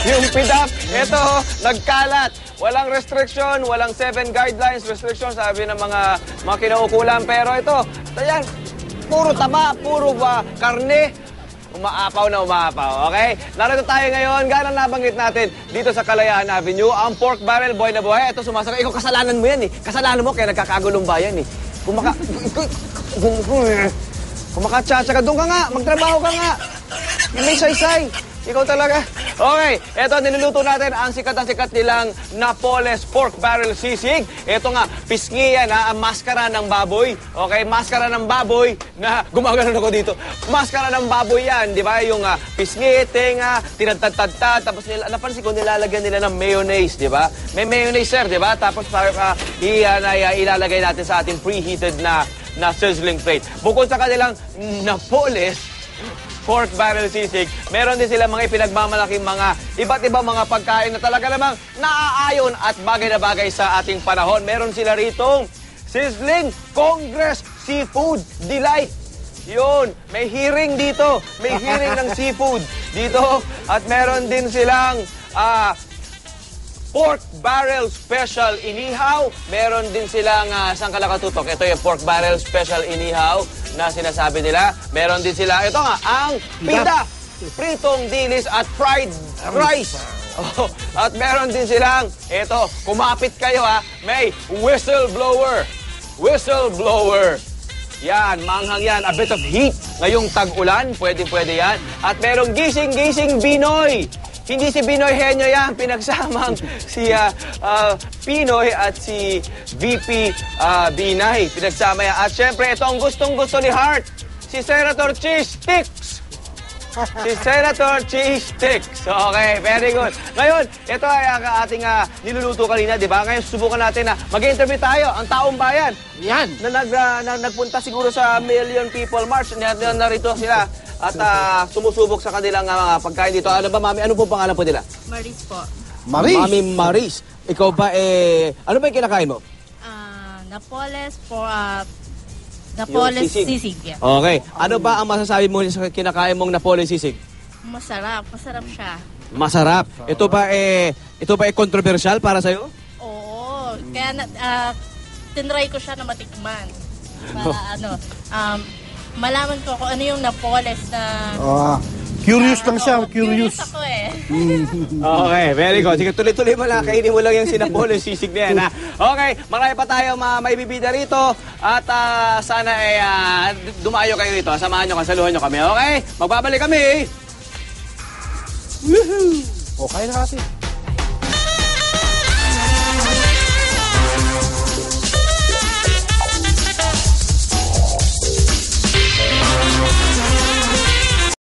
Yung PDAP, ito, nagkalat. Walang restriction, walang 7 guidelines, restriction, sabi ng mga kinaukulan. Pero ito, ayan, puro taba, puro karne. Umaapaw na umaapaw, okay? Narito tayo ngayon, gano'n nabanggit natin dito sa Kalayaan Avenue, ang pork barrel boy na buhay. Ito, sumasakay. Ikaw, kasalanan mo yan eh. Kasalanan mo, kaya nagkakagulong bayan eh. Kumakatsa-tsa ka, doon ka nga, magtrabaho ka nga. May say-say. Ikaw talaga. Okay, eto, niluluto natin ang sikat na sikat nilang Napoles Pork Barrel Sisig. Ito nga, pisngi yan ha, ang maskara ng baboy. Okay, maskara ng baboy na, gumagano ako dito. Maskara ng baboy yan, di ba? Yung pisngi, tenga, tinatad-tad-tad, tapos napansin ko, nilalagyan nila ng mayonnaise, di ba? May mayonnaise, sir, di ba? Tapos ilalagay natin sa ating preheated na sizzling plate. Bukod sa kanilang Napoles Pork Barrel Sisig, meron din sila mga ipinagmamalaking mga iba't ibang mga pagkain na talaga namang naaayon at bagay na bagay sa ating panahon. Meron sila ritong Sizzling Congress Seafood Delight. Yun, may hearing dito. May hearing ng seafood dito. At meron din silang Pork Barrel Special Inihaw. Meron din silang saan ka nakatutok? Ito yung Pork Barrel Special Inihaw na sinasabi nila. Meron din sila, ito nga, ang pita, pritong dilis at fried rice. Oh, at meron din silang, ito, kumapit kayo ha, may whistleblower. Whistleblower. Yan, manghang yan. A bit of heat. Ngayong tag-ulan, pwede yan. At merong gising-gising Binoy. Hindi si Binoy Henyo yan, pinagsamang si Pinoy at si VP Binay. Pinagsama yan. At syempre, ito ang gustong-gusto ni Hart, si Senator Cheese Sticks. Si Senator Cheese Sticks. Okay, very good. Ngayon, ito ay ang ating niluluto kanina, di ba? Ngayon, susubukan natin na mag-interview tayo, ang taong bayan. Yan. Na nagpunta siguro sa Million People March. Narito sila. At sumusubok sa kanilang pagkain dito. Ano ba, Mami? Ano po pangalan po nila? Maris po. Maris. Mami Maris. Ikaw ba, ano ba yung kinakain mo? Napoles for Napoles sisig. Yeah. Okay. Ano ba ang masasabi mo sa kinakain mong Napoles sisig? Masarap. Masarap siya. Masarap. Ito ba controversial para sa'yo? Oo. Kaya tinry ko siya na matikman. Para malaman ko kung ano yung Napoles na... Curious lang siya, curious. Curious ako eh. Okay, very good. Sige, tuloy-tuloy mo lang. Kainin mo lang yung Napoles sisig na yan, ha? Okay, marami pa tayo maibibida rito. At sana dumayo kayo rito. Samahan nyo, kasaluhan nyo kami, okay? Magbabalik kami. Woohoo! Okay na kasi.